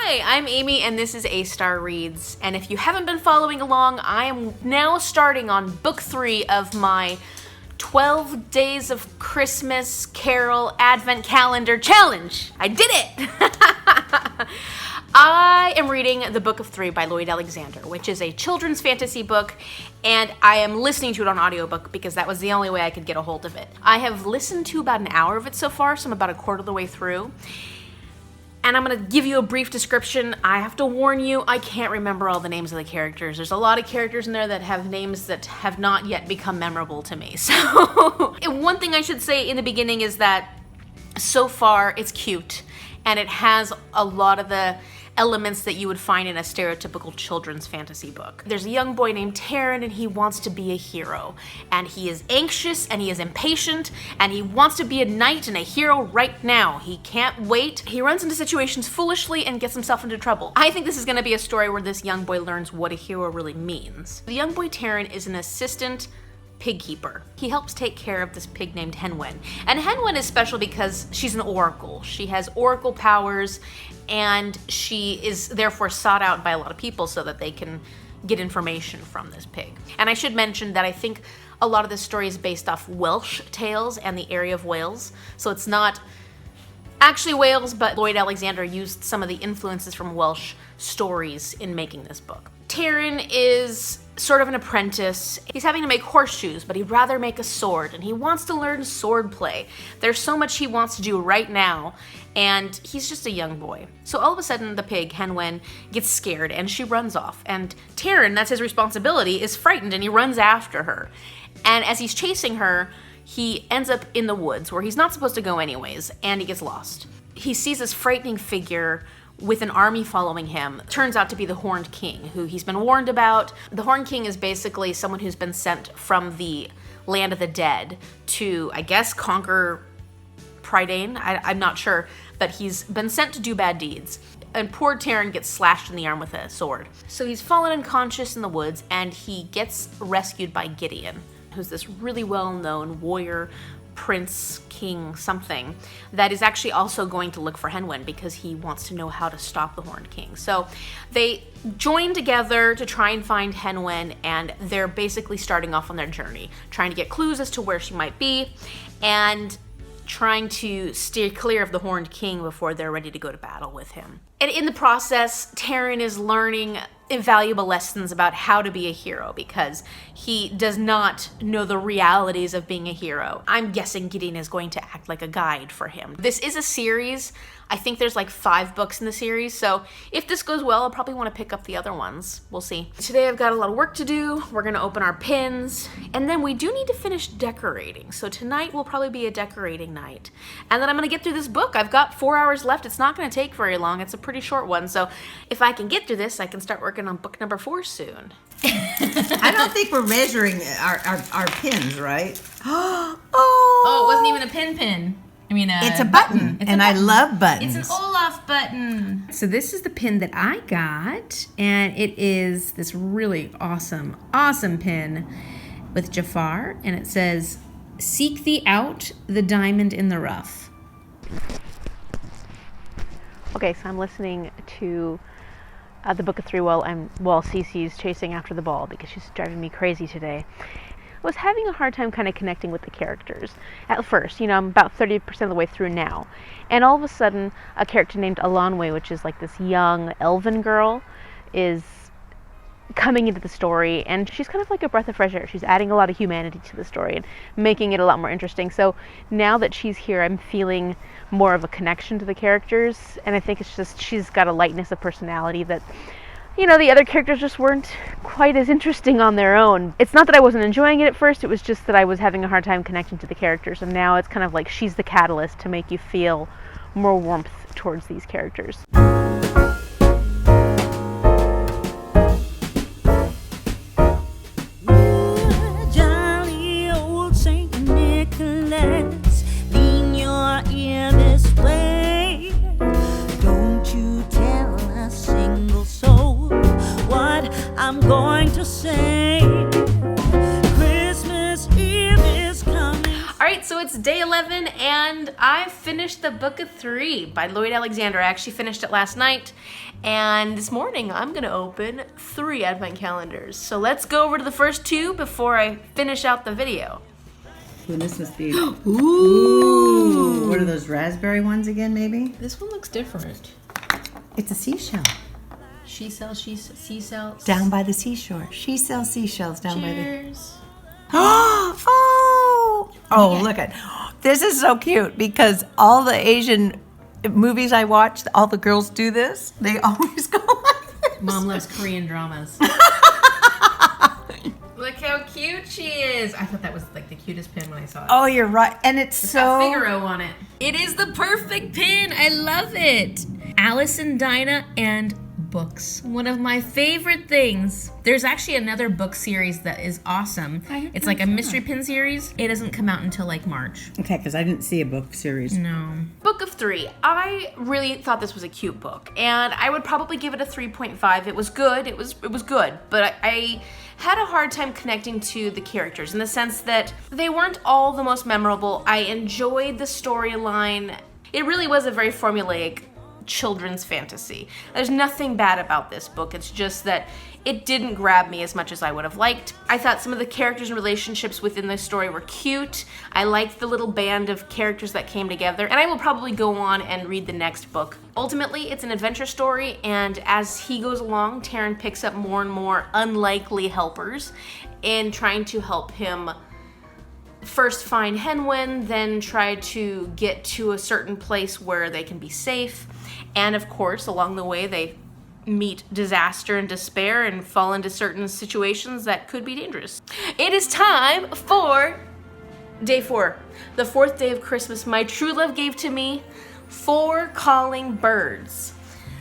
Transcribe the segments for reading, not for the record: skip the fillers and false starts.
Hi, I'm Amy and this is A-Star Reads. And if you haven't been following along, I am now starting on book 3 of my 12 Days of Christmas Carol Advent Calendar Challenge. I did it! I am reading The Book of 3 by Lloyd Alexander, which is a children's fantasy book, and I am listening to it on audiobook because that was the only way I could get a hold of it. I have listened to about an hour of it so far, so I'm about a quarter of the way through. And I'm going to give you a brief description. I have to warn you, I can't remember all the names of the characters. There's a lot of characters in there that have names that have not yet become memorable to me. So, one thing I should say in the beginning is that so far it's cute, and it has a lot of the elements that you would find in a stereotypical children's fantasy book. There's a young boy named Taryn, and he wants to be a hero. And he is anxious, and he is impatient, and he wants to be a knight and a hero right now. He can't wait. He runs into situations foolishly and gets himself into trouble. I think this is gonna be a story where this young boy learns what a hero really means. The young boy Taryn is an assistant pig keeper. He helps take care of this pig named Henwen. And Henwen is special because she's an oracle. She has oracle powers, and she is therefore sought out by a lot of people so that they can get information from this pig. And I should mention that I think a lot of this story is based off Welsh tales and the area of Wales. So it's not actually Wales, but Lloyd Alexander used some of the influences from Welsh stories in making this book. Taryn is sort of an apprentice. He's having to make horseshoes, but he'd rather make a sword, and he wants to learn sword play. There's so much he wants to do right now, and he's just a young boy. So all of a sudden, the pig, Henwen, gets scared, and she runs off. And Taryn, that's his responsibility, is frightened, and he runs after her. And as he's chasing her, he ends up in the woods, where he's not supposed to go anyways, and he gets lost. He sees this frightening figure with an army following him. Turns out to be the Horned King, who he's been warned about. The Horned King is basically someone who's been sent from the land of the dead to, I guess, conquer Prydain. I'm not sure, but he's been sent to do bad deeds. And poor Taryn gets slashed in the arm with a sword. So he's fallen unconscious in the woods, and he gets rescued by Gideon, who's this really well-known warrior, prince, king, something, that is actually also going to look for Henwen because he wants to know how to stop the Horned King. So they join together to try and find Henwen, and they're basically starting off on their journey, trying to get clues as to where she might be, and trying to steer clear of the Horned King before they're ready to go to battle with him. And in the process, Taryn is learning invaluable lessons about how to be a hero because he does not know the realities of being a hero. I'm guessing Gideon is going to act like a guide for him. This is a series. I think there's like 5 books in the series, so if this goes well, I'll probably want to pick up the other ones. We'll see. Today I've got a lot of work to do. We're gonna open our pins, and then we do need to finish decorating. So tonight will probably be a decorating night. And then I'm gonna get through this book. I've got 4 hours left. It's not gonna take very long. It's a pretty short one, so if I can get through this, I can start working on book number 4 soon. I don't think we're measuring our pins, right? Oh, it wasn't even a pin. I mean, it's a button, and I love buttons. It's an Olaf button. So this is the pin that I got, and it is this really awesome pin with Jafar, and it says, "Seek thee out, the diamond in the rough." Okay, so I'm listening to the Book of 3 while Cece's chasing after the ball because she's driving me crazy today. I was having a hard time kind of connecting with the characters. At first, I'm about 30% of the way through now. And all of a sudden, a character named Alanwe, which is like this young elven girl, is coming into the story, and she's kind of like a breath of fresh air. She's adding a lot of humanity to the story and making it a lot more interesting. So now that she's here, I'm feeling more of a connection to the characters, and I think it's just she's got a lightness of personality that the other characters just weren't quite as interesting on their own. It's not that I wasn't enjoying it at first, it was just that I was having a hard time connecting to the characters, and now it's kind of like she's the catalyst to make you feel more warmth towards these characters. Jolly old Saint Nicholas, lean your ear this way. Don't you tell a single soul what I'm going to say. Christmas Eve is coming. All right, so it's day 11, and I finished the Book of 3 by Lloyd Alexander. I actually finished it last night, and this morning I'm gonna open 3 advent calendars. So let's go over to the first 2 before I finish out the video. Ooh, this must be. Ooh. What are those raspberry ones again, maybe? This one looks different. It's a seashell. Seashells. Down by the seashore. She sells seashells down Cheers. Oh, look at this is so cute because all the Asian movies I watch, all the girls do this. They always go like this. Mom loves Korean dramas. Look how cute she is. I thought that was like the cutest pin when I saw it. Oh, you're right. And it's It's got so Figaro on it. It is the perfect pin. I love it. Alice and Dinah and books. One of my favorite things. There's actually another book series that is awesome. It's like a mystery pin series. It doesn't come out until like March. Okay, because I didn't see a book series. No. Book of 3. I really thought this was a cute book, and I would probably give it a 3.5. It was good. It was good, but I had a hard time connecting to the characters in the sense that they weren't all the most memorable. I enjoyed the storyline. It really was a very formulaic children's fantasy. There's nothing bad about this book. It's just that it didn't grab me as much as I would have liked. I thought some of the characters and relationships within the story were cute. I liked the little band of characters that came together, and I will probably go on and read the next book. Ultimately, it's an adventure story, and as he goes along, Taran picks up more and more unlikely helpers in trying to help him first find Henwen, then try to get to a certain place where they can be safe. And of course, along the way, they meet disaster and despair and fall into certain situations that could be dangerous. It is time for day 4, the 4th day of Christmas. My true love gave to me 4 calling birds.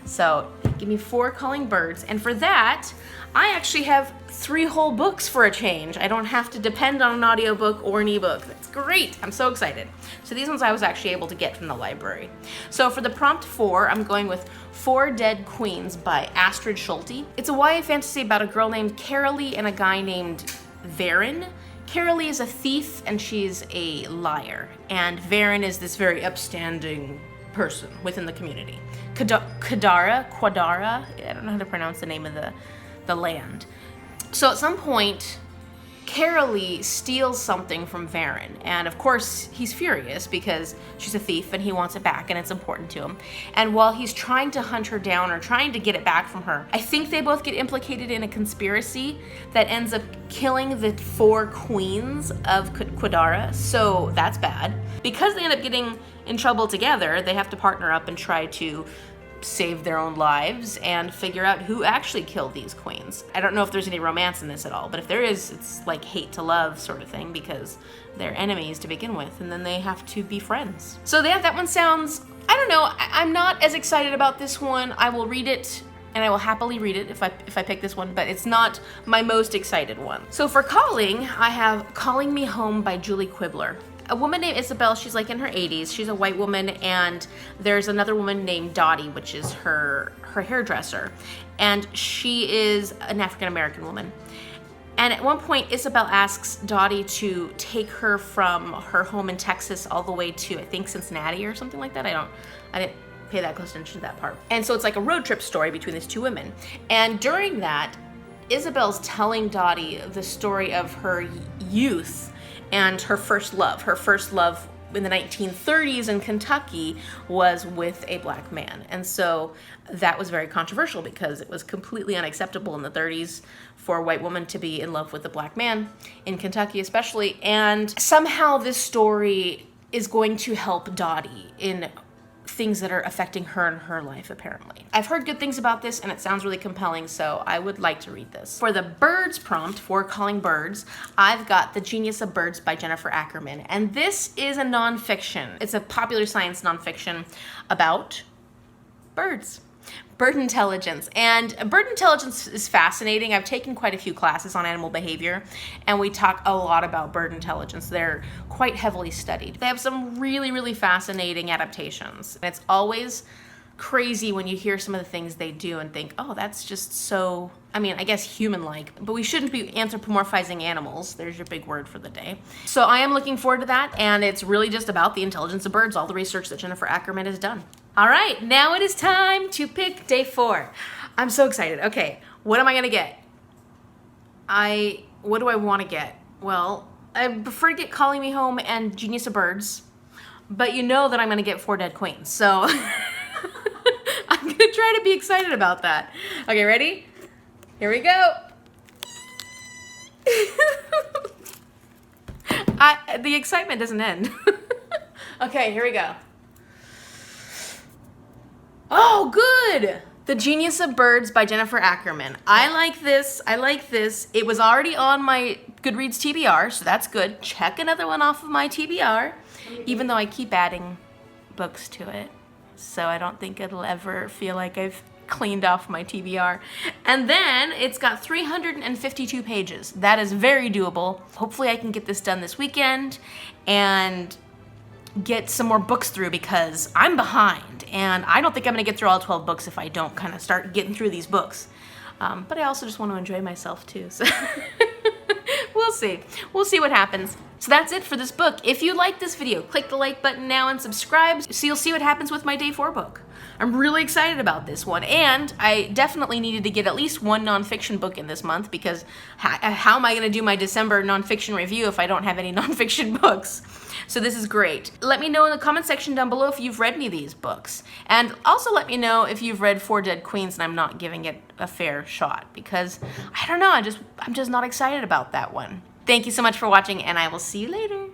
So give me 4 calling birds. And for that, I actually have 3 whole books for a change. I don't have to depend on an audiobook or an ebook. That's great. I'm so excited. So these ones I was actually able to get from the library. So for the prompt 4, I'm going with 4 Dead Queens by Astrid Schulte. It's a YA fantasy about a girl named Carolee and a guy named Varen. Carolee is a thief and she's a liar. And Varen is this very upstanding person within the community. Quadara, I don't know how to pronounce the name of the land. So at some point, Carolee steals something from Varen, and of course he's furious because she's a thief and he wants it back and it's important to him. And while he's trying to hunt her down or trying to get it back from her, I think they both get implicated in a conspiracy that ends up killing the 4 queens of Quadara, so that's bad. Because they end up getting in trouble together, they have to partner up and try to save their own lives and figure out who actually killed these queens. I don't know if there's any romance in this at all, but if there is, it's like hate to love sort of thing because they're enemies to begin with and then they have to be friends. So yeah, that one sounds, I don't know, I'm not as excited about this one. I will read it and I will happily read it if I pick this one, but it's not my most excited one. So for calling, I have Calling Me Home by Julie Quibbler. A woman named Isabel, she's like in her 80s. She's a white woman, and there's another woman named Dottie, which is her hairdresser. And she is an African-American woman. And at one point, Isabel asks Dottie to take her from her home in Texas all the way to, I think, Cincinnati or something like that. I didn't pay that close attention to that part. And so it's like a road trip story between these 2 women. And during that, Isabel's telling Dottie the story of her youth and her first love. Her first love in the 1930s in Kentucky was with a black man. And so that was very controversial because it was completely unacceptable in the 30s for a white woman to be in love with a black man, in Kentucky especially. And somehow this story is going to help Dottie in things that are affecting her and her life, apparently. I've heard good things about this and it sounds really compelling, so I would like to read this. For the birds prompt, for calling birds, I've got The Genius of Birds by Jennifer Ackerman, and this is a nonfiction. It's a popular science nonfiction about birds. Bird intelligence. And bird intelligence is fascinating. I've taken quite a few classes on animal behavior, and we talk a lot about bird intelligence. They're quite heavily studied. They have some really, really fascinating adaptations. And it's always crazy when you hear some of the things they do and think, oh, that's just so, I mean, I guess human-like, but we shouldn't be anthropomorphizing animals. There's your big word for the day. So I am looking forward to that, and it's really just about the intelligence of birds, all the research that Jennifer Ackerman has done. All right, now it is time to pick day 4. I'm so excited. Okay, what am I gonna get? What do I wanna get? Well, I prefer to get Calling Me Home and Genius of Birds, but you know that I'm gonna get 4 Dead Queens, so I'm gonna try to be excited about that. Okay, ready? Here we go. The excitement doesn't end. Okay, here we go. Oh, good! The Genius of Birds by Jennifer Ackerman. I like this. I like this. It was already on my Goodreads TBR, so that's good. Check another one off of my TBR, even though I keep adding books to it. So I don't think it'll ever feel like I've cleaned off my TBR. And then it's got 352 pages. That is very doable. Hopefully I can get this done this weekend and get some more books through because I'm behind and I don't think I'm gonna get through all 12 books if I don't kind of start getting through these books. But I also just want to enjoy myself too, so we'll see. We'll see what happens. So that's it for this book. If you like this video, click the like button now and subscribe so you'll see what happens with my day 4 book. I'm really excited about this one, and I definitely needed to get at least one nonfiction book in this month because how am I going to do my December nonfiction review if I don't have any nonfiction books? So this is great. Let me know in the comment section down below if you've read any of these books. And also let me know if you've read 4 Dead Queens and I'm not giving it a fair shot because, I don't know, I'm just not excited about that one. Thank you so much for watching, and I will see you later.